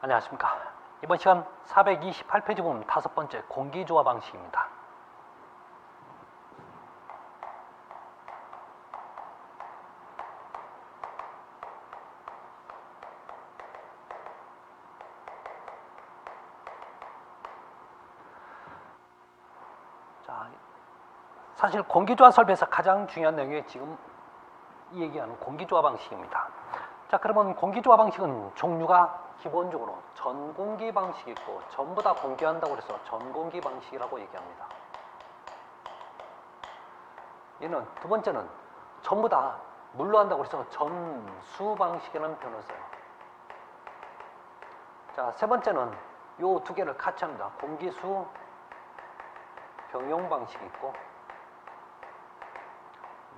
안녕하십니까. 이번 시간 428페이지 보면 5번째 공기조화 방식입니다. 자, 사실 공기조화 설비에서 가장 중요한 내용이 지금 이 얘기하는 공기조화 방식입니다. 자, 그러면 공기조화 방식은 종류가 기본적으로 전공기 방식이 있고 전부 다 공기한다고 해서 전공기 방식이라고 얘기합니다. 얘는 두 번째는 전부 다 물로 한다고 해서 전수 방식이라는 표현을 써요. 자, 세 번째는 요 두 개를 같이 합니다. 공기수 병용 방식이 있고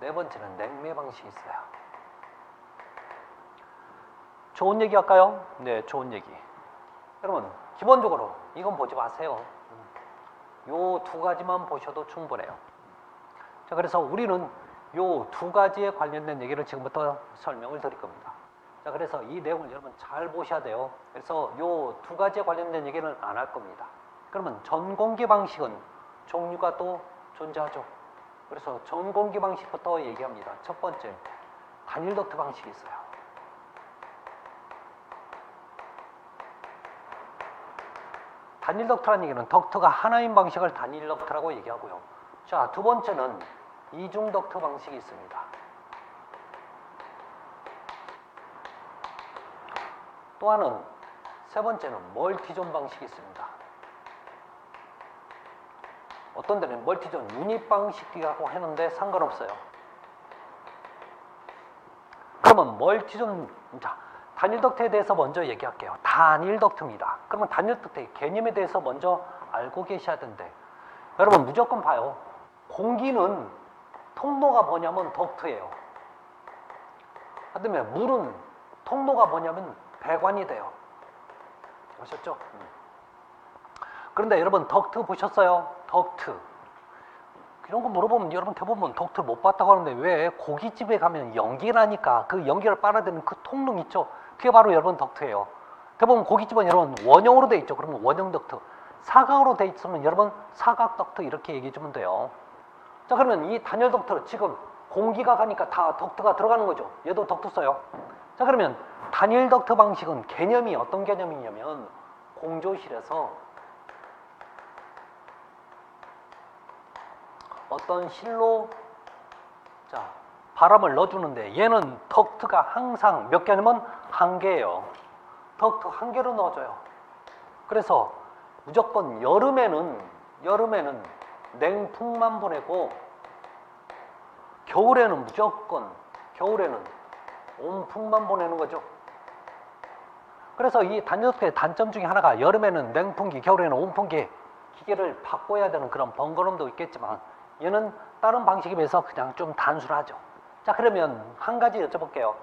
네 번째는 냉매 방식이 있어요. 좋은 얘기 할까요? 네, 좋은 얘기. 여러분, 기본적으로 이건 보지 마세요. 요 두 가지만 보셔도 충분해요. 자, 그래서 우리는 요 두 가지에 관련된 얘기를 지금부터 설명을 드릴 겁니다. 자, 그래서 이 내용을 여러분 잘 보셔야 돼요. 그래서 요 두 가지에 관련된 얘기는 안 할 겁니다. 그러면 전공기 방식은 종류가 또 존재하죠. 그래서 전공기 방식부터 얘기합니다. 첫 번째, 단일 덕트 방식이 있어요. 단일 덕트라는 얘기는 덕트가 하나인 방식을 단일 덕트라고 얘기하고요. 자, 두 번째는 이중 덕트 방식이 있습니다. 또 하나는 세 번째는 멀티존 방식이 있습니다. 어떤 데는 멀티존 유닛 방식이라고 하는데 상관없어요. 그러면 멀티존, 자, 단일 덕트에 대해서 먼저 얘기할게요. 단일 덕트입니다. 그러면 단일 덕트의 개념에 대해서 먼저 알고 계셔야 되는데, 여러분 무조건 봐요. 공기는 통로가 뭐냐면 덕트예요. 그다음에 물은 통로가 뭐냐면 배관이 돼요. 아셨죠? 그런데 여러분 덕트 보셨어요? 덕트. 이런 거 물어보면 여러분 대부분 덕트를 못 봤다고 하는데 왜 고깃집에 가면 연기라니까 그 연기를 빨아들이는 그 통로 있죠? 그게 바로 여러분 덕트예요. 대부분 고깃집은 여러분 원형으로 돼 있죠. 그러면 원형 덕트. 사각으로 돼 있으면 여러분 사각 덕트 이렇게 얘기해 주면 돼요. 자, 그러면 이 단열 덕트 지금 공기가 가니까 다 덕트가 들어가는 거죠. 얘도 덕트 써요. 자, 그러면 단일 덕트 방식은 개념이 어떤 개념이냐면 공조실에서 어떤 실로 자, 바람을 넣어주는데 얘는 덕트가 항상 몇 개냐면 한 개예요. 덕트 한 개로 넣어줘요. 그래서 무조건 여름에는 냉풍만 보내고 겨울에는 온풍만 보내는 거죠. 그래서 이 단열 덕트의 단점 중에 하나가 여름에는 냉풍기, 겨울에는 온풍기 기계를 바꿔야 되는 그런 번거로움도 있겠지만 얘는 다른 방식에 비해서 그냥 좀 단순하죠. 자, 그러면 한 가지 여쭤볼게요.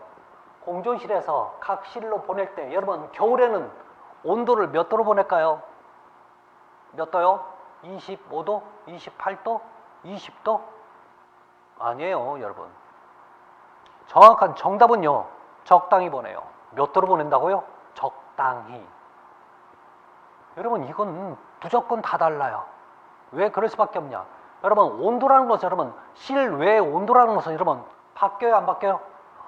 공조실에서 각 실로 보낼 때 여러분 겨울에는 온도를 몇 도로 보낼까요? 몇 도요? 25도? 28도? 20도? 아니에요, 여러분. 정확한 정답은요, 적당히 보내요. 몇 도로 보낸다고요? 적당히. 여러분 이건 무조건 다 달라요. 왜 그럴 수밖에 없냐? 여러분 온도라는 것은 여러분 실외 온도라는 것은 여러분 바뀌어요, 안 바뀌어요?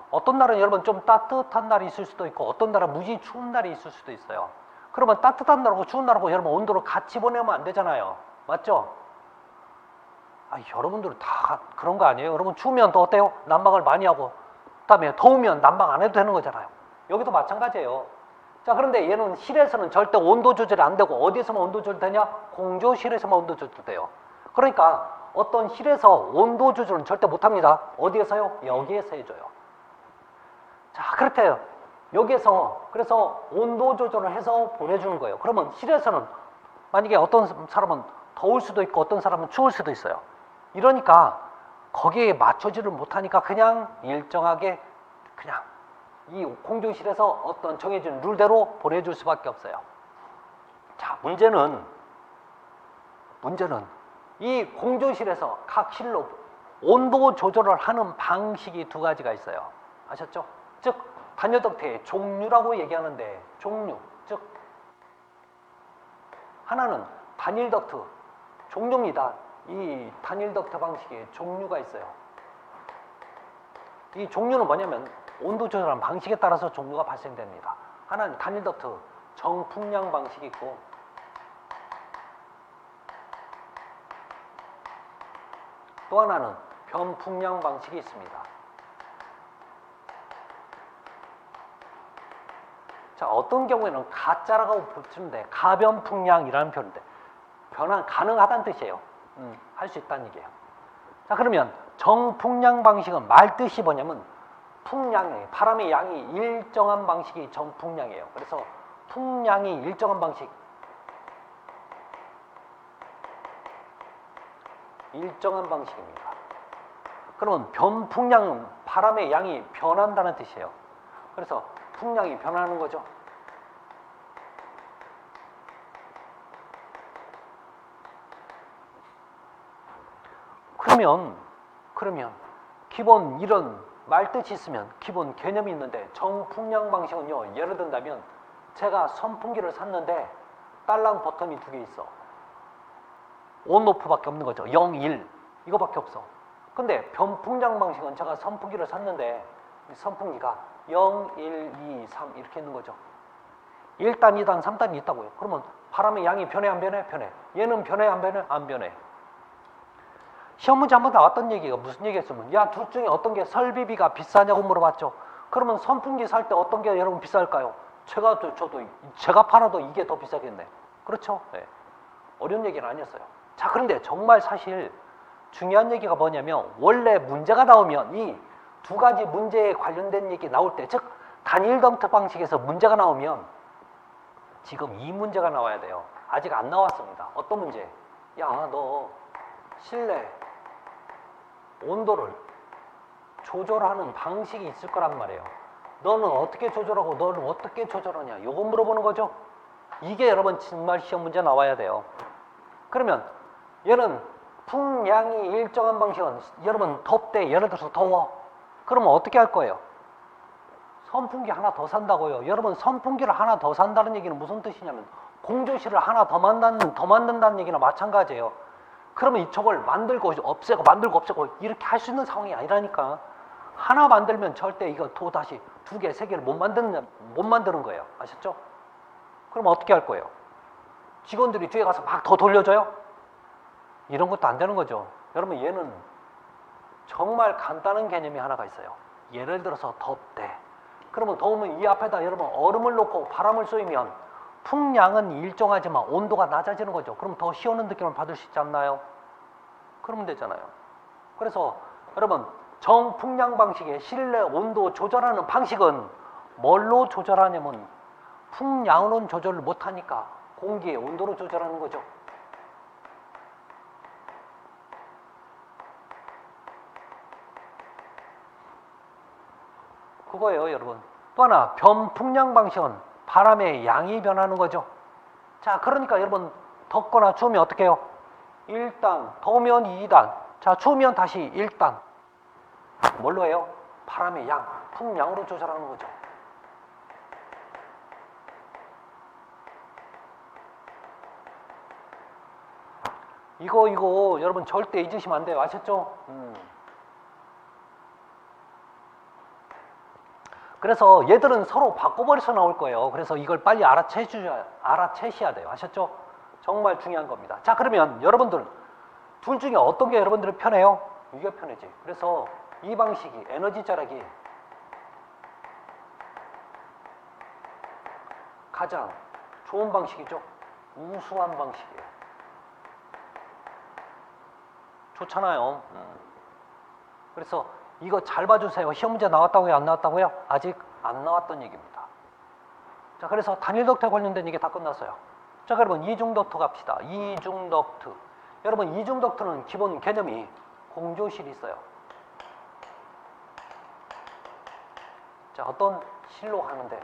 어떤 날은 여러분 좀 따뜻한 날이 있을 수도 있고 어떤 날은 무지 추운 날이 있을 수도 있어요. 그러면 따뜻한 날하고 추운 날하고 여러분 온도를 같이 보내면 안 되잖아요. 맞죠? 여러분들은 다 그런 거 아니에요? 여러분 추우면 또 어때요? 난방을 많이 하고 그다음에 더우면 난방 안 해도 되는 거잖아요. 여기도 마찬가지예요. 자, 그런데 얘는 실에서는 절대 온도 조절이 안 되고 어디에서만 온도 조절되냐? 공조실에서만 온도 조절돼요. 그러니까 어떤 실에서 온도 조절은 절대 못합니다. 어디에서요? 여기에서 해줘요. 자, 그렇대요. 여기에서 그래서 온도 조절을 해서 보내주는 거예요. 그러면 실에서는 만약에 어떤 사람은 더울 수도 있고 어떤 사람은 추울 수도 있어요. 이러니까 거기에 맞춰지를 못하니까 그냥 일정하게 그냥 이 공조실에서 어떤 정해진 룰대로 보내줄 수밖에 없어요. 자, 문제는 이 공조실에서 각 실로 온도 조절을 하는 방식이 두 가지가 있어요. 아셨죠? 즉 단열 덕트의 종류라고 얘기하는데 종류, 즉 하나는 단일 덕트 종류입니다. 이 단일 덕트 방식에 종류가 있어요. 이 종류는 뭐냐면 온도 조절하는 방식에 따라서 종류가 발생됩니다. 하나는 단일 덕트 정풍량 방식이 있고, 또 하나는 변풍량 방식이 있습니다. 자, 어떤 경우에는 가짜라고 붙이는데 가변풍량이라는 표현인데 변환 가능하다는 뜻이에요. 할 수 있다는 얘기예요. 자, 그러면 정풍량 방식은 말 뜻이 뭐냐면 풍량이, 바람의 양이 일정한 방식이 정풍량이에요. 그래서 풍량이 일정한 방식, 일정한 방식입니다. 그러면 변풍량은 바람의 양이 변한다는 뜻이에요. 그래서 풍량이 변하는 거죠. 그러면 기본 이런 말뜻이 있으면 기본 개념이 있는데, 정풍량 방식은요, 예를 든다면 제가 선풍기를 샀는데 딸랑 버튼이 두 개 있어. 온오프밖에 없는 거죠. 0, 1 이거밖에 없어. 근데 변풍량 방식은 제가 선풍기를 샀는데 선풍기가 0, 1, 2, 3 이렇게 있는 거죠. 1단, 2단, 3단이 있다고요. 그러면 바람의 양이 변해 안 변해? 변해. 얘는 변해 안 변해? 안 변해. 시험 문제 한번 나왔던 얘기가 무슨 얘기였으면, 야, 둘 중에 어떤 게 설비비가 비싸냐고 물어봤죠. 그러면 선풍기 살 때 어떤 게 여러분 비쌀까요? 제가 팔아도 이게 더 비싸겠네. 그렇죠? 네. 어려운 얘기는 아니었어요. 자, 그런데 정말 사실 중요한 얘기가 뭐냐면, 원래 문제가 나오면 이 두 가지 문제에 관련된 얘기 나올 때, 즉 단일 덤트 방식에서 문제가 나오면 지금 이 문제가 나와야 돼요. 아직 안 나왔습니다. 어떤 문제? 야, 너 실내 온도를 조절하는 방식이 있을 거란 말이에요. 너는 어떻게 조절하고 너는 어떻게 조절하냐, 요거 물어보는 거죠. 이게 여러분 정말 시험 문제 나와야 돼요. 그러면 얘는 풍량이 일정한 방식은, 여러분 덥대, 예를 들어서 더워. 그러면 어떻게 할 거예요? 선풍기 하나 더 산다고요. 여러분 선풍기를 하나 더 산다는 얘기는 무슨 뜻이냐면 공조실을 하나 더 만든다는 얘기나 마찬가지예요. 그러면 이쪽을 만들고 없애고 만들고 없애고 이렇게 할 수 있는 상황이 아니라니까. 하나 만들면 절대 이거 또 다시 두 개, 세 개를 못 만드는 거예요. 아셨죠? 그럼 어떻게 할 거예요? 직원들이 뒤에 가서 막 더 돌려줘요? 이런 것도 안 되는 거죠. 여러분 얘는 정말 간단한 개념이 하나가 있어요. 예를 들어서 덥대. 그러면 더우면 이 앞에다 여러분 얼음을 놓고 바람을 쏘이면 풍량은 일정하지만 온도가 낮아지는 거죠. 그럼 더 시원한 느낌을 받을 수 있지 않나요? 그러면 되잖아요. 그래서 여러분 정풍량 방식의 실내 온도 조절하는 방식은 뭘로 조절하냐면 풍량으로는 조절을 못하니까 공기의 온도로 조절하는 거죠. 그거예요, 여러분. 또 하나, 변풍량 방식은 바람의 양이 변하는 거죠. 자, 그러니까 여러분 덥거나 추우면 어떻게 해요? 1단, 더우면 2단, 자, 추우면 다시 1단. 뭘로 해요? 바람의 양, 풍량으로 조절하는 거죠. 이거 여러분 절대 잊으시면 안 돼요. 아셨죠? 그래서 얘들은 서로 바꿔버려서 나올 거예요. 그래서 이걸 빨리 알아채셔야 돼요. 아셨죠? 정말 중요한 겁니다. 자, 그러면 여러분들 둘 중에 어떤 게 여러분들은 편해요? 이게 편하지. 그래서 이 방식이 에너지 절약이 가장 좋은 방식이죠. 우수한 방식이에요. 좋잖아요. 그래서 이거 잘 봐주세요. 시험 문제 나왔다고요? 안 나왔다고요? 아직 안 나왔던 얘기입니다. 자, 그래서 단일 덕트에 관련된 얘기 다 끝났어요. 자, 여러분 이중 덕트 갑시다. 이중 덕트. 여러분 이중 덕트는 기본 개념이 공조실이 있어요. 자, 어떤 실로 하는데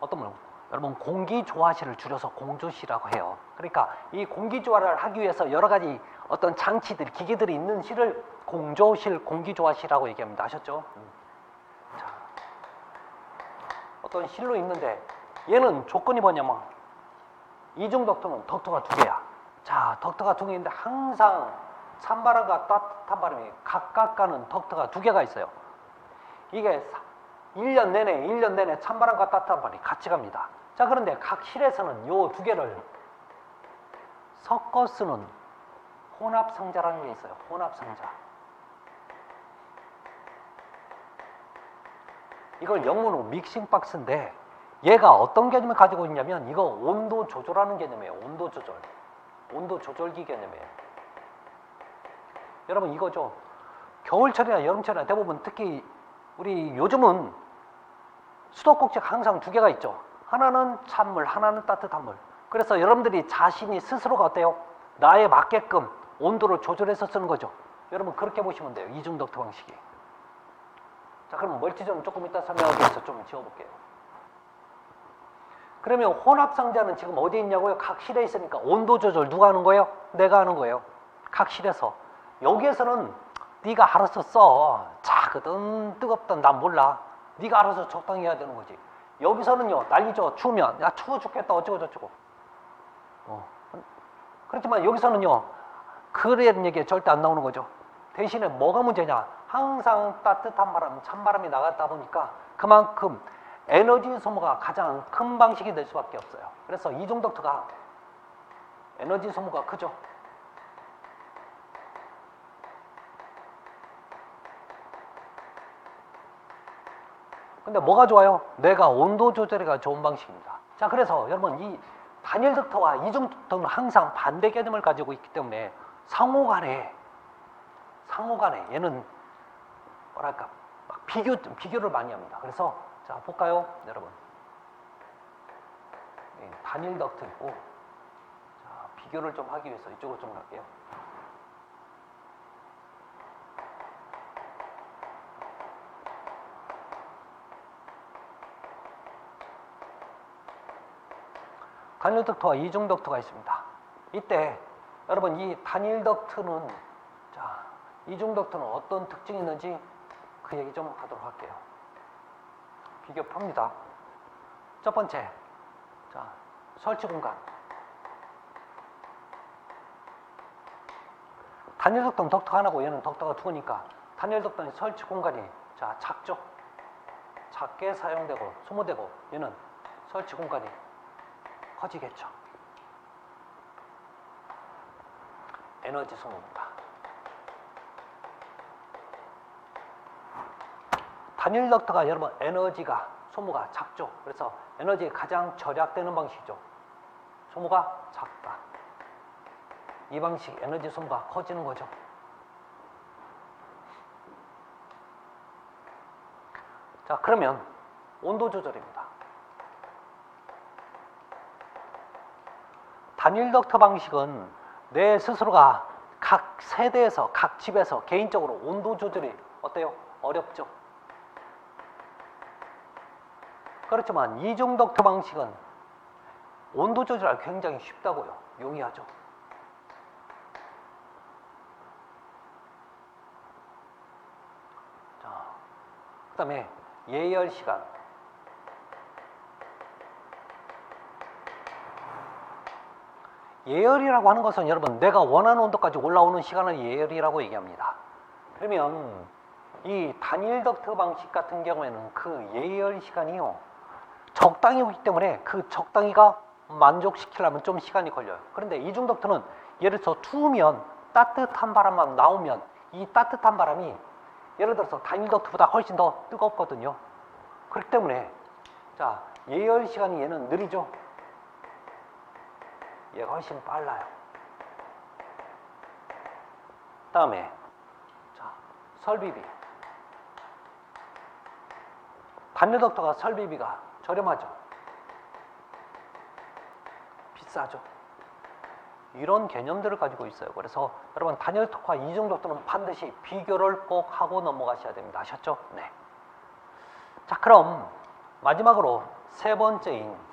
어떤 분 여러분 공기조화실을 줄여서 공조실이라고 해요. 그러니까 이 공기조화를 하기 위해서 여러 가지 어떤 장치들, 기계들이 있는 실을 공조실, 공기조화실이라고 얘기합니다. 아셨죠? 자, 어떤 실로 있는데 얘는 조건이 뭐냐면 이중 덕터는 덕터가 두 개야. 자, 덕터가 두 개인데 항상 찬바람과 따뜻한 바람이 각각 가는 덕터가 두 개가 있어요. 이게 1년 내내 찬바람과 따뜻한 바람이 같이 갑니다. 자, 그런데 각 실에서는 요 두 개를 섞어 쓰는 혼합상자라는 게 있어요. 혼합상자. 이걸 영문으로 믹싱박스인데 얘가 어떤 개념을 가지고 있냐면 이거 온도 조절하는 개념이에요. 온도 조절. 온도 조절기 개념이에요. 여러분 이거죠. 겨울철이나 여름철이나 대부분 특히 우리 요즘은 수도꼭지가 항상 두 개가 있죠. 하나는 찬물, 하나는 따뜻한 물. 그래서 여러분들이 자신이 스스로가 어때요? 나에 맞게끔 온도를 조절해서 쓰는 거죠. 여러분 그렇게 보시면 돼요. 이중 덕터 방식이. 자, 그럼 멀티존 조금 이따 설명하기 위해서 좀 지워볼게요. 그러면 혼합상자는 지금 어디에 있냐고요? 각 실에 있으니까 온도 조절 누가 하는 거예요? 내가 하는 거예요. 각 실에서. 여기에서는 네가 알아서 써. 차거든 뜨겁든 난 몰라. 네가 알아서 적당히 해야 되는 거지. 여기서는요 난리죠. 추우면 야 추워 죽겠다 어쩌고 저쩌고. 그렇지만 여기서는요 그런 얘기 절대 안 나오는 거죠. 대신에 뭐가 문제냐? 항상 따뜻한 바람, 찬바람이 나갔다 보니까 그만큼 에너지 소모가 가장 큰 방식이 될 수밖에 없어요. 그래서 이중 덕터가 에너지 소모가 크죠. 근데 뭐가 좋아요? 내가 온도 조절이 좋은 방식입니다. 자, 그래서 여러분 이 단일 덕터와 이중 덕터는 항상 반대 개념을 가지고 있기 때문에 상호간에 얘는 뭐랄까 막 비교를 많이 합니다. 그래서 자 볼까요, 여러분? 단일 덕터 있고 자, 비교를 좀 하기 위해서 이쪽으로 좀 갈게요. 단일 덕터와 이중 덕터가 있습니다. 이때 여러분 이 단일 덕터는 자, 이중 덕터는 어떤 특징이 있는지 그 얘기 좀 하도록 할게요. 비교 풉니다. 첫 번째, 자, 설치 공간. 단일 덕터는 덕터 하나고 얘는 덕터가 두 개니까 단일 덕터는 설치 공간이 자 작죠. 작게 사용되고 소모되고 얘는 설치 공간이 커지겠죠. 에너지 소모입니다. 단일 덕터가 여러분 에너지가 소모가 작죠. 그래서 에너지가 가장 절약되는 방식이죠. 소모가 작다. 이 방식 에너지 소모가 커지는 거죠. 자, 그러면 온도 조절입니다. 단일 덕터 방식은 내 스스로가 각 세대에서 각 집에서 개인적으로 온도 조절이 어때요? 어렵죠. 그렇지만 이중 덕터 방식은 온도 조절하기 굉장히 쉽다고요. 용이하죠. 자, 그 다음에 예열 시간. 예열이라고 하는 것은 여러분 내가 원하는 온도까지 올라오는 시간을 예열이라고 얘기합니다. 그러면 이 단일 덕터 방식 같은 경우에는 그 예열 시간이요 적당히 오기 때문에 그 적당히가 만족시키려면 좀 시간이 걸려요. 그런데 이중 덕터는 예를 들어서 추우면 따뜻한 바람만 나오면 이 따뜻한 바람이 예를 들어서 단일 덕터보다 훨씬 더 뜨겁거든요. 그렇기 때문에 자 예열 시간이 얘는 느리죠. 얘가 훨씬 빨라요. 다음에 자 설비비. 단일 덕터가 설비비가 저렴하죠. 비싸죠. 이런 개념들을 가지고 있어요. 그래서 여러분 단일 덕터와 이중 덕터는 반드시 비교를 꼭 하고 넘어가셔야 됩니다. 아셨죠? 네. 자, 그럼 마지막으로 세 번째인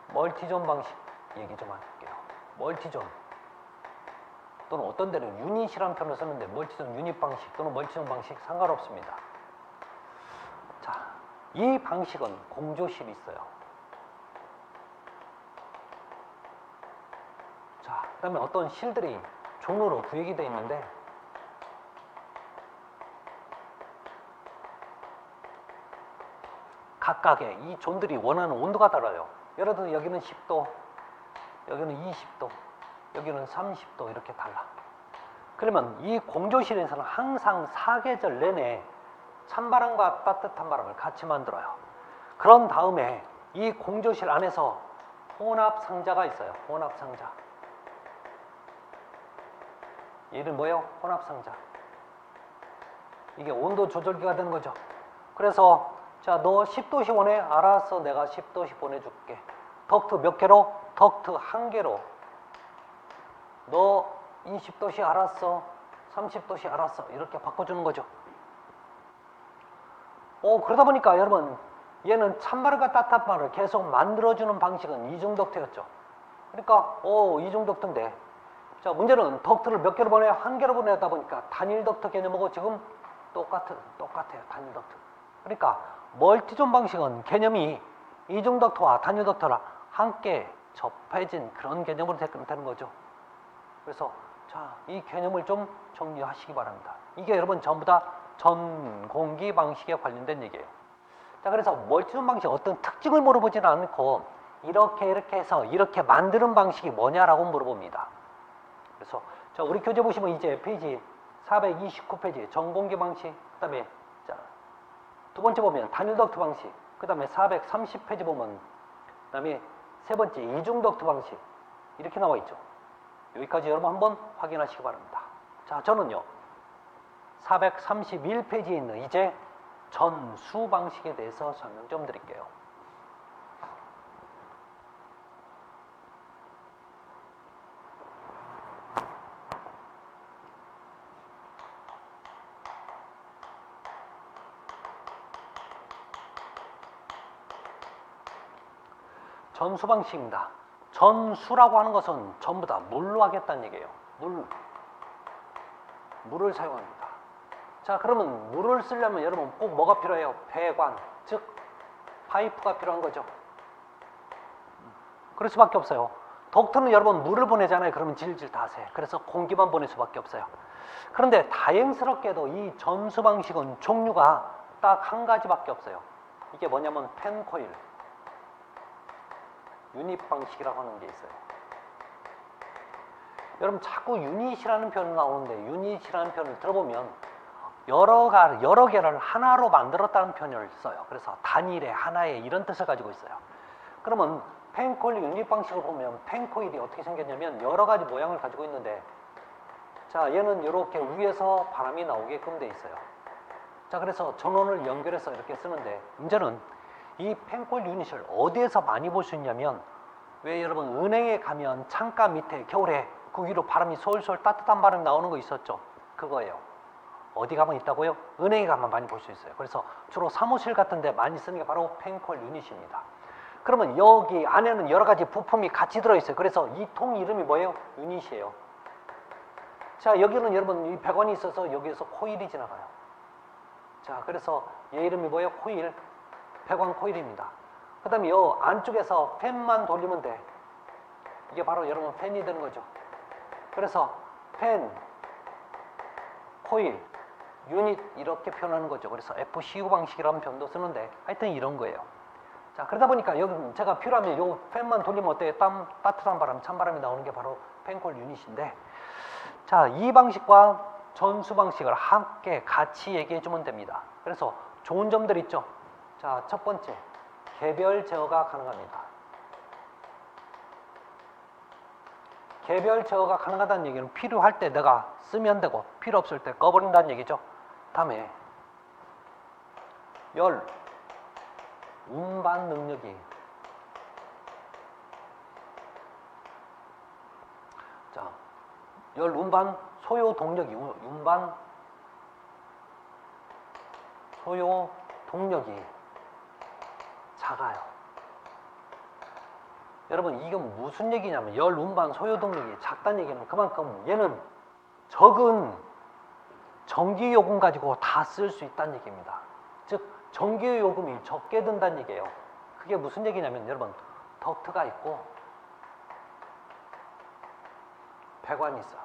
멀티존 방식 얘기 좀 할게요. 멀티존 또는 어떤 데는 유닛이라는 표현을 쓰는데 멀티존 유닛 방식 또는 멀티존 방식 상관없습니다. 자, 이 방식은 공조실이 있어요. 다음에 어떤 실들이 존으로 구획이 되어 있는데 각각의 이 존들이 원하는 온도가 달라요. 예를 들어 여기는 10도, 여기는 20도, 여기는 30도 이렇게 달라. 그러면 이 공조실에서는 항상 사계절 내내 찬바람과 따뜻한 바람을 같이 만들어요. 그런 다음에 이 공조실 안에서 혼합 상자가 있어요. 혼합 상자. 얘는 뭐예요? 혼합 상자. 이게 온도 조절기가 되는 거죠. 그래서 자, 너 10도씩 원해? 알았어. 내가 10도씩 보내줄게. 덕트 몇 개로? 덕트 한 개로. 너 20도씩 알았어. 30도씩 알았어. 이렇게 바꿔주는 거죠. 그러다 보니까 여러분, 얘는 찬바람과 따뜻한 바람을 계속 만들어주는 방식은 이중 덕트였죠. 그러니까, 이중 덕트인데. 자, 문제는 덕트를 몇 개로 보내요? 한 개로 보내다 보니까 단일 덕트 개념하고 지금 똑같아요. 단일 덕트. 그러니까, 멀티존 방식은 개념이 이중 덕트와 단일 덕트랑 함께 접해진 그런 개념으로 되는 거죠. 그래서 자, 이 개념을 좀 정리하시기 바랍니다. 이게 여러분 전부 다 전공기 방식에 관련된 얘기예요. 자, 그래서 멀티존 방식 어떤 특징을 물어보지는 않고 이렇게 해서 이렇게 만드는 방식이 뭐냐라고 물어봅니다. 그래서 자, 우리 교재 보시면 이제 페이지 429페이지 전공기 방식, 그다음에 자, 두 번째 보면 단일 덕트 방식, 그 다음에 430페이지 보면 그 다음에 세 번째 이중 덕트 방식 이렇게 나와 있죠. 여기까지 여러분 한번 확인하시기 바랍니다. 자, 저는요 431페이지에 있는 이제 전수 방식에 대해서 설명 좀 드릴게요. 전수 방식입니다. 전수라고 하는 것은 전부 다 물로 하겠다는 얘기예요. 물을 사용합니다. 자, 그러면 물을 쓰려면 여러분 꼭 뭐가 필요해요? 배관, 즉 파이프가 필요한 거죠. 그럴 수밖에 없어요. 덕트는 여러분 물을 보내잖아요. 그러면 질질 다 새. 그래서 공기만 보낼 수밖에 없어요. 그런데 다행스럽게도 이 전수 방식은 종류가 딱 한 가지밖에 없어요. 이게 뭐냐면 펜코일 유닛 방식이라고 하는 게 있어요. 여러분 자꾸 유닛이라는 표현이 나오는데 유닛이라는 표현을 들어보면 여러 개를 하나로 만들었다는 표현을 써요. 그래서 단일의 하나의 이런 뜻을 가지고 있어요. 그러면 펜코일 유닛 방식을 보면 펜코일이 어떻게 생겼냐면 여러 가지 모양을 가지고 있는데 자, 얘는 이렇게 위에서 바람이 나오게끔 돼 있어요. 자, 그래서 전원을 연결해서 이렇게 쓰는데 문제는 이 펜코일 유닛을 어디에서 많이 볼 수 있냐면 왜 여러분 은행에 가면 창가 밑에 겨울에 그 위로 바람이 솔솔 따뜻한 바람이 나오는 거 있었죠? 그거예요. 어디 가면 있다고요? 은행에 가면 많이 볼 수 있어요. 그래서 주로 사무실 같은 데 많이 쓰는 게 바로 펜코일 유닛입니다. 그러면 여기 안에는 여러 가지 부품이 같이 들어있어요. 그래서 이 통 이름이 뭐예요? 유닛이에요. 자, 여기는 여러분 이 배관이 있어서 여기에서 코일이 지나가요. 자, 그래서 얘 이름이 뭐예요? 코일. 배관 코일입니다. 그 다음에 이 안쪽에서 팬만 돌리면 돼. 이게 바로 여러분 팬이 되는 거죠. 그래서 팬, 코일, 유닛 이렇게 표현하는 거죠. 그래서 FCU 방식이라는 표현도 쓰는데 하여튼 이런 거예요. 자, 그러다 보니까 여기 제가 필요하면 요 팬만 돌리면 어때요? 따뜻한 바람, 찬바람이 나오는 게 바로 펜코일 유닛인데 자, 이 방식과 전수 방식을 함께 같이 얘기해 주면 됩니다. 그래서 좋은 점들 있죠. 자, 첫 번째, 개별 제어가 가능합니다. 개별 제어가 가능하다는 얘기는 필요할 때 내가 쓰면 되고 필요 없을 때 꺼버린다는 얘기죠. 다음에 열 운반 능력이 자, 열 운반 소요 동력이 운반 소요 동력이 작아요. 여러분 이건 무슨 얘기냐면 열 운반 소요 동력이 작다는 얘기는 그만큼 얘는 적은 전기 요금 가지고 다 쓸 수 있다는 얘기입니다. 즉 전기 요금이 적게 든다는 얘기예요. 그게 무슨 얘기냐면 여러분 덕트가 있고 배관이 있어.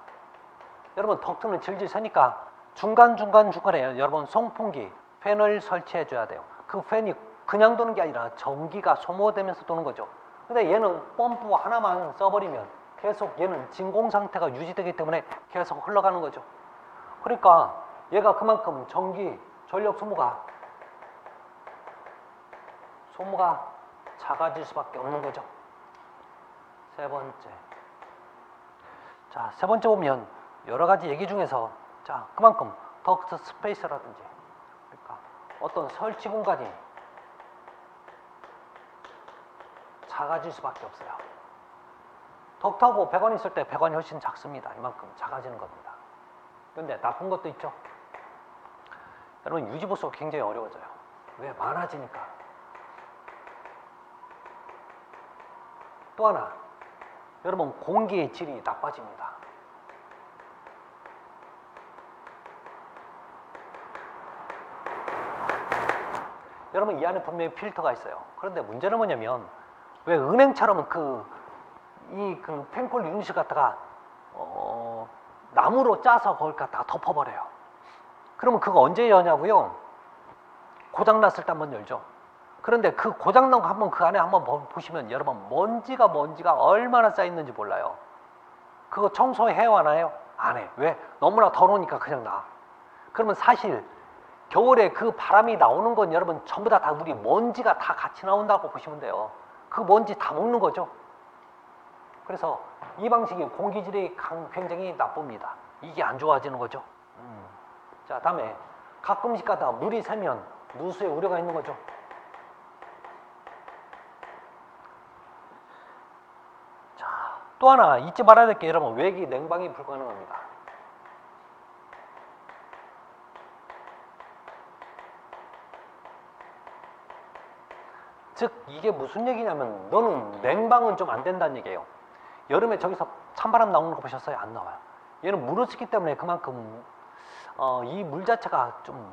여러분 덕트는 질질 새니까 중간에 여러분 송풍기 팬을 설치해 줘야 돼요. 그 팬이 그냥 도는 게 아니라 전기가 소모되면서 도는 거죠. 근데 얘는 펌프 하나만 써버리면 계속 얘는 진공 상태가 유지되기 때문에 계속 흘러가는 거죠. 그러니까 얘가 그만큼 전력 소모가 작아질 수밖에 없는 거죠. 세 번째. 자, 세 번째 보면 여러 가지 얘기 중에서 자, 그만큼 덕트 스페이스라든지 그러니까 어떤 설치 공간이 작아질 수밖에 없어요. 덕트하고 배관이 있을 때 배관이 훨씬 작습니다. 이만큼 작아지는 겁니다. 그런데 나쁜 것도 있죠. 여러분 유지보수가 굉장히 어려워져요. 왜? 많아지니까. 또 하나, 여러분 공기의 질이 나빠집니다. 여러분 이 안에 분명히 필터가 있어요. 그런데 문제는 뭐냐면 왜 은행처럼 그 펜콜 유닛을 갖다가 나무로 짜서 거기 갖다가 덮어버려요. 그러면 그거 언제 여냐고요? 고장났을 때 한번 열죠. 그런데 그 고장난 거 한번 그 안에 한번 보시면 여러분 먼지가 얼마나 쌓였는지 몰라요. 그거 청소해와나요? 안 해. 왜? 너무나 더러우니까 그냥 놔. 그러면 사실 겨울에 그 바람이 나오는 건 여러분 전부 다 우리 먼지가 다 같이 나온다고 보시면 돼요. 그 먼지 다 먹는 거죠. 그래서 이 방식이 공기질이 굉장히 나쁩니다. 이게 안 좋아지는 거죠. 자, 다음에 가끔씩 가다 물이 새면 누수의 우려가 있는 거죠. 자, 또 하나 잊지 말아야 될 게 여러분 외기 냉방이 불가능합니다. 즉 이게 무슨 얘기냐면 너는 냉방은 좀 안 된다는 얘기예요. 여름에 저기서 찬바람 나오는 거 보셨어요? 안 나와요. 얘는 물을 쓰기 때문에 그만큼 이 물 자체가 좀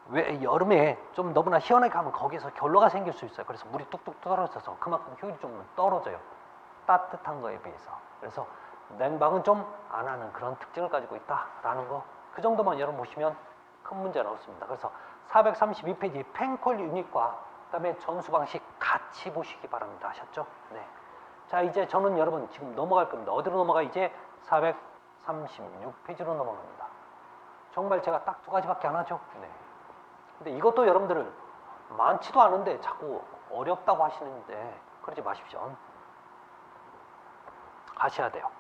왜 여름에 좀 너무나 시원하게 하면 거기에서 결로가 생길 수 있어요. 그래서 물이 뚝뚝 떨어져서 그만큼 효율이 좀 떨어져요. 따뜻한 거에 비해서. 그래서 냉방은 좀 안 하는 그런 특징을 가지고 있다라는 거. 그 정도만 여러분 보시면 큰 문제는 없습니다. 그래서 432페이지 펜콜 유닛과 그다음에 전수 방식 같이 보시기 바랍니다. 아셨죠? 네. 자, 이제 저는 여러분 지금 넘어갈 겁니다. 어디로 넘어가? 이제 436페이지로 넘어갑니다. 정말 제가 딱 두 가지밖에 안 하죠. 네. 근데 이것도 여러분들은 많지도 않은데 자꾸 어렵다고 하시는데 그러지 마십시오. 하셔야 돼요.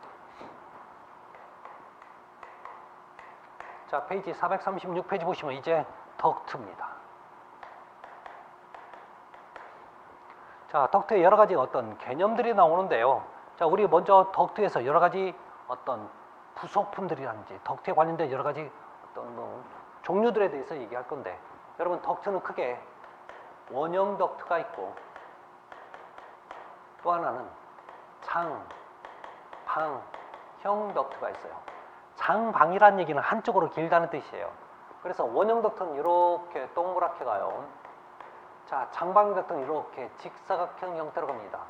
자, 페이지 436페이지 보시면 이제 덕트입니다. 자, 덕트에 여러 가지 어떤 개념들이 나오는데요. 자, 우리 먼저 덕트에서 여러 가지 어떤 부속품들이라든지 덕트에 관련된 여러 가지 어떤 종류들에 대해서 얘기할 건데, 여러분 덕트는 크게 원형 덕트가 있고 또 하나는 장, 방, 형 덕트가 있어요. 장방이라는 얘기는 한쪽으로 길다는 뜻이에요. 그래서 원형 덕트는 이렇게 동그랗게 가요. 자, 장방 덕트는 이렇게 직사각형 형태로 갑니다.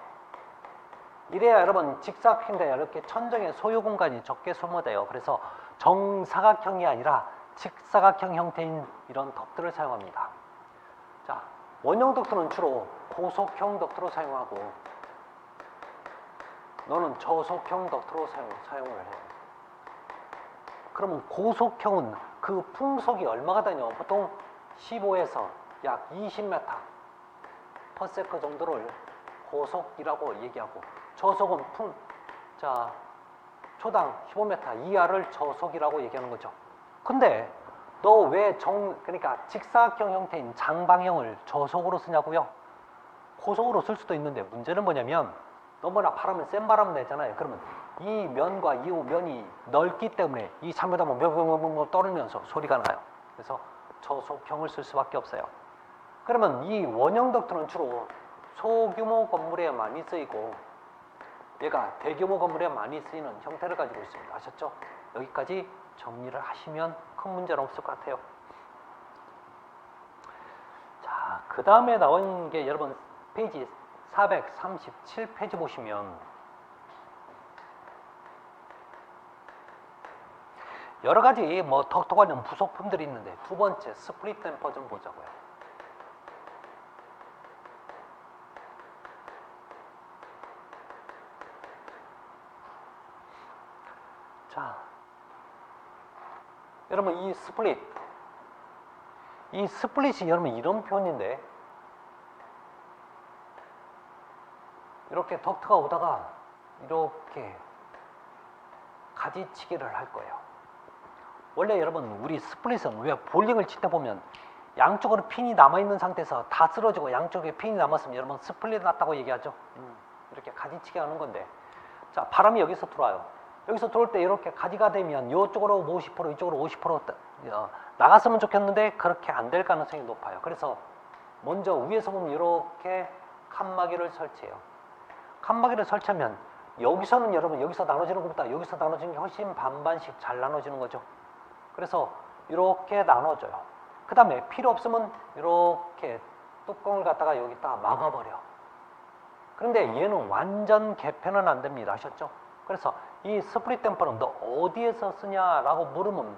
이래야 여러분 직사각형인데 이렇게 천정의 소요 공간이 적게 소모돼요. 그래서 정사각형이 아니라 직사각형 형태인 이런 덕트를 사용합니다. 자, 원형 덕트는 주로 고속형 덕트로 사용하고 너는 저속형 덕트로 사용을 해요. 그러면 고속형은 그 풍속이 얼마가 되냐? 보통 15에서 약 20m 퍼세크 정도를 고속이라고 얘기하고, 저속은 초당 15m 이하를 저속이라고 얘기하는 거죠. 근데 너 왜 그러니까 직사각형 형태인 장방형을 저속으로 쓰냐고요? 고속으로 쓸 수도 있는데 문제는 뭐냐면 너무나 바람은 센 바람 내잖아요. 그러면 이 면과 이 면이 넓기 때문에 이 잘못하면 명명명명 떨어지면서 소리가 나요. 그래서 저속형을 쓸 수밖에 없어요. 그러면 이 원형 덕트는 주로 소규모 건물에 많이 쓰이고 얘가 대규모 건물에 많이 쓰이는 형태를 가지고 있습니다. 아셨죠? 여기까지 정리를 하시면 큰 문제는 없을 것 같아요. 자, 그 다음에 나온 게 여러분 페이지 437페이지 보시면 여러 가지 뭐 톡톡한 부속품들이 있는데 두 번째 스플릿 댐퍼 좀 보자고요. 자, 여러분 이 스플릿이 여러분 이런 표현인데 이렇게 덕트가 오다가 이렇게 가지치기를 할 거예요. 원래 여러분 우리 스플릿은 왜 볼링을 칠 때 보면 양쪽으로 핀이 남아있는 상태에서 다 쓰러지고 양쪽에 핀이 남았으면 여러분 스플릿 났다고 얘기하죠. 이렇게 가지치기 하는 건데, 자, 바람이 여기서 들어와요. 여기서 들어올 때 이렇게 가지가 되면 이쪽으로 50% 이쪽으로 50% 나갔으면 좋겠는데 그렇게 안 될 가능성이 높아요. 그래서 먼저 위에서 보면 이렇게 칸막이를 설치해요. 칸막이를 설치하면 여기서는 여러분 여기서 나눠지는 것보다 여기서 나눠지는 게 훨씬 반반씩 잘 나눠지는 거죠. 그래서 이렇게 나눠져요. 그 다음에 필요 없으면 이렇게 뚜껑을 갖다가 여기다 막아버려. 그런데 얘는 완전 개편은 안 됩니다. 아셨죠? 그래서 이 스플릿 댐퍼는 너 어디에서 쓰냐라고 물으면,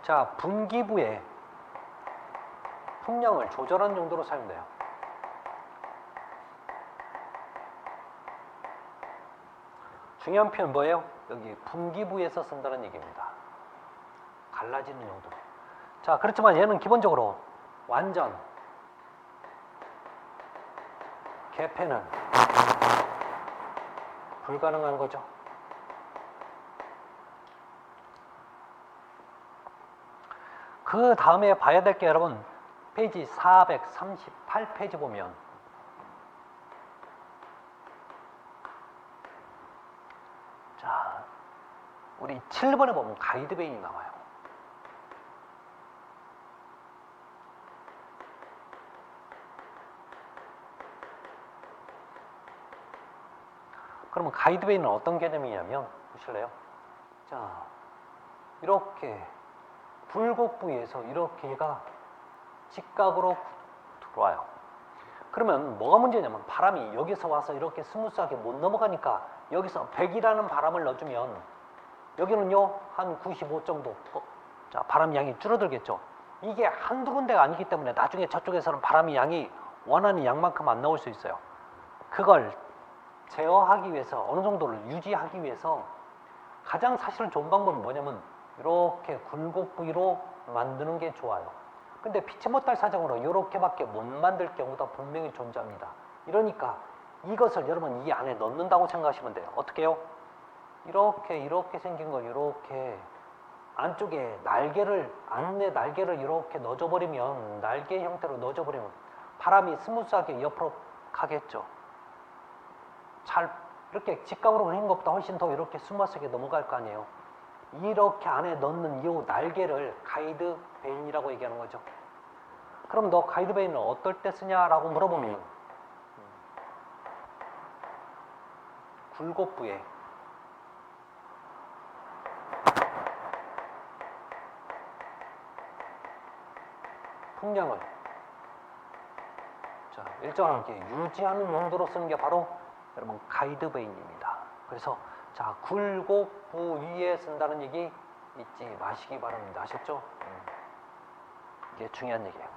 자, 분기부에 풍량을 조절하는 용도로 사용돼요. 중요한 표현 뭐예요? 여기 분기부에서 쓴다는 얘기입니다. 갈라지는 용도로. 자, 그렇지만 얘는 기본적으로 완전 개편은 불가능한 거죠. 그 다음에 봐야 될 게 여러분 페이지 438페이지 보면 자, 우리 7번에 보면 가이드베인이 나와요. 그러면 가이드베이는 어떤 개념이냐면 보실래요? 자, 이렇게 굴곡 부위에서 이렇게 얘가 직각으로 들어와요. 그러면 뭐가 문제냐면 바람이 여기서 와서 이렇게 스무스하게 못 넘어가니까 여기서 100이라는 바람을 넣어주면 여기는요 한 95 정도 자, 바람 양이 줄어들겠죠. 이게 한두 군데가 아니기 때문에 나중에 저쪽에서는 바람이 양이 원하는 양만큼 안 나올 수 있어요. 그걸 제어하기 위해서 어느 정도를 유지하기 위해서 가장 사실은 좋은 방법은 뭐냐면 이렇게 굴곡 부위로 만드는 게 좋아요. 근데 피치 못할 사정으로 이렇게밖에 못 만들 경우도 분명히 존재합니다. 이러니까 이것을 여러분 이 안에 넣는다고 생각하시면 돼요. 어떻게 해요? 이렇게 생긴 거 이렇게 안쪽에 안에 날개를 이렇게 넣어버리면 날개 형태로 넣어버리면 바람이 스무스하게 옆으로 가겠죠. 잘 이렇게 직각으로 그린 것보다 훨씬 더 이렇게 스무스하게 넘어갈 거 아니에요. 이렇게 안에 넣는 이 날개를 가이드 베인이라고 얘기하는 거죠. 그럼 너 가이드 베인을 어떨 때 쓰냐라고 물어보면 굴곡부에 풍량을 일정하게 유지하는 용도로 쓰는 게 바로 여러분 가이드 베인입니다. 그래서 자, 굴곡 부위에 쓴다는 얘기 잊지 마시기 바랍니다. 아셨죠? 이게 중요한 얘기예요.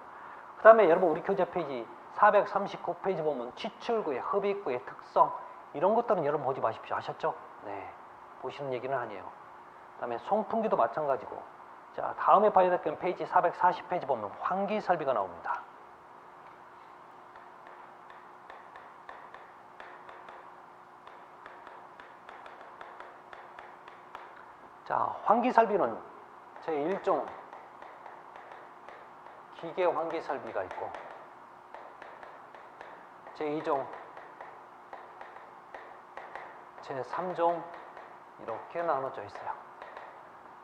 그 다음에 여러분 우리 교재 페이지 439페이지 보면 치출구의 흡입구의 특성 이런 것들은 여러분 보지 마십시오. 아셨죠? 네, 보시는 얘기는 아니에요. 그 다음에 송풍기도 마찬가지고. 자, 다음에 봐야 될 건 페이지 440페이지 보면 환기 설비가 나옵니다. 자, 환기 설비는 제1종 기계 환기 설비가 있고 제2종, 제3종 이렇게 나눠져 있어요.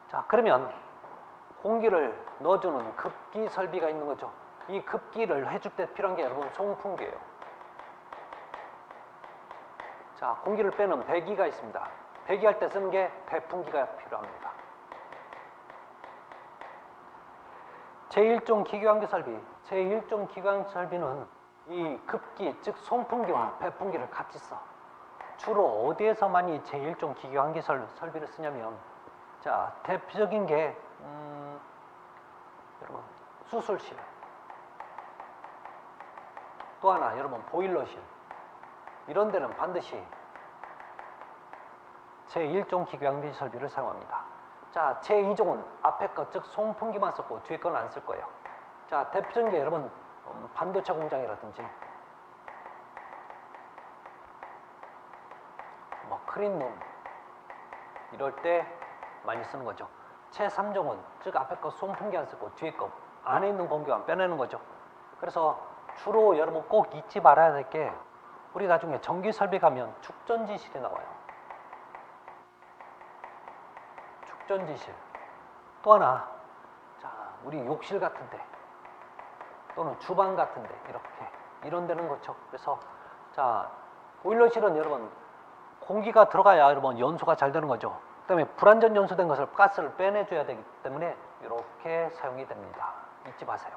자, 그러면 공기를 넣어주는 급기 설비가 있는 거죠. 이 급기를 해줄 때 필요한 게 여러분 송풍기예요. 자, 공기를 빼는 배기가 있습니다. 배기할 때 쓰는 게 배풍기가 필요합니다. 제1종 기계환기 설비, 제1종 기계환기 설비는 이 급기, 즉 송풍기와 배풍기를 같이 써. 주로 어디에서 많이 제1종 기계 환기 설비를 쓰냐면, 자, 대표적인 게 여러분 수술실, 또 하나 여러분 보일러실, 이런 데는 반드시 제1종 기계 환기 설비를 사용합니다. 자, 제2종은 앞에 것, 즉 송풍기만 썼고 뒤에 건 안 쓸 거예요. 자, 대표적인 게 여러분 반도체 공장이라든지 뭐 클린룸 이럴 때 많이 쓰는 거죠. 제3종은 즉 앞에 거 송풍기 안 쓰고 뒤에 거 안에 있는 공기만 빼내는 거죠. 그래서 주로 여러분 꼭 잊지 말아야 될 게, 우리 나중에 전기 설비 가면 축전지실이 나와요. 축전지실. 또 하나, 자, 우리 욕실 같은데 또는 주방 같은데 이런 데는 그렇죠. 그래서 자, 보일러실은 여러분 공기가 들어가야 여러분 연소가 잘 되는 거죠. 그다음에 불완전 연소된 것을 가스를 빼내줘야 되기 때문에 이렇게 사용이 됩니다. 잊지 마세요.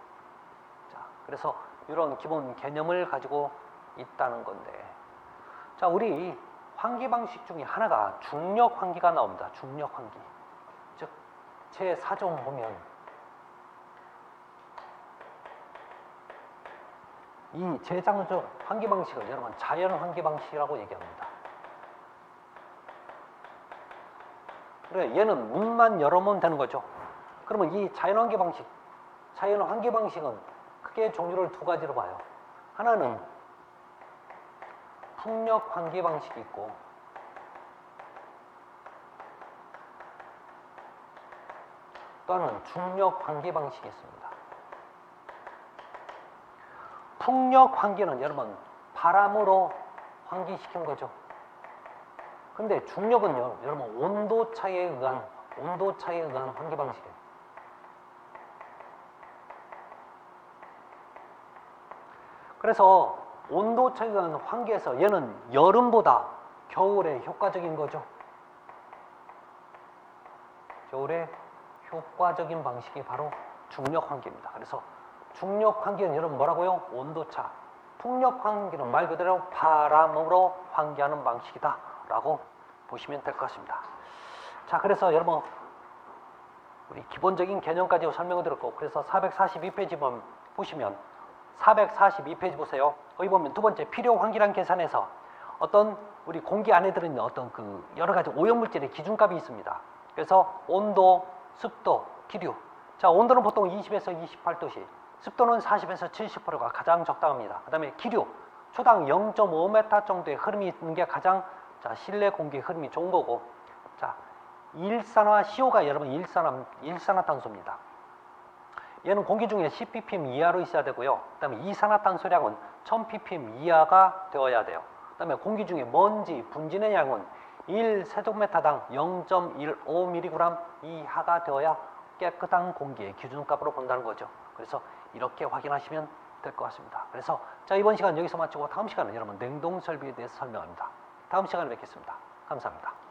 자, 그래서 이런 기본 개념을 가지고 있다는 건데, 자, 우리 환기 방식 중에 하나가 중력 환기가 나옵니다. 중력 환기. 즉 제4종 보면 이 제4종 환기 방식을 여러분 자연 환기 방식이라고 얘기합니다. 그래, 얘는 문만 열어놓으면 되는 거죠. 그러면 이 자연 환기 방식은 크게 종류를 두 가지로 봐요. 하나는 풍력 환기 방식이 있고, 또 하나는 중력 환기 방식이 있습니다. 풍력 환기는 여러분 바람으로 환기시킨 거죠. 근데 중력은요, 여러분 온도차에 의한 환기 방식이에요. 그래서 온도차에 의한 환기에서 얘는 여름보다 겨울에 효과적인 거죠. 겨울에 효과적인 방식이 바로 중력 환기입니다. 그래서 중력 환기는 여러분 뭐라고요? 온도차. 풍력 환기는 말 그대로 바람으로 환기하는 방식이다 라고 보시면 될 것 같습니다. 자, 그래서 여러분 우리 기본적인 개념까지 설명을 드렸고, 그래서 442페이지 보시면 442페이지 보세요. 거기 보면 두 번째 필요 환기량 계산에서 어떤 우리 공기 안에 들어있는 어떤 그 여러 가지 오염물질의 기준값이 있습니다. 그래서 온도, 습도, 기류. 자, 온도는 보통 20에서 28도씨, 습도는 40에서 70%가 가장 적당합니다. 그 다음에 기류, 초당 0.5m 정도의 흐름이 있는 게 가장 실내 공기 흐름이 좋은 거고, 자, 일산화 CO가 여러분 일산화탄소입니다. 얘는 공기 중에 10ppm 이하로 있어야 되고요. 그 다음에 이산화탄소량은 1000ppm 이하가 되어야 돼요. 그 다음에 공기 중에 먼지, 분진의 양은 1세제곱미터당 0.15mg 이하가 되어야 깨끗한 공기의 기준값으로 본다는 거죠. 그래서 이렇게 확인하시면 될 것 같습니다. 그래서 자, 이번 시간 여기서 마치고 다음 시간은 여러분 냉동 설비에 대해서 설명합니다. 다음 시간에 뵙겠습니다. 감사합니다.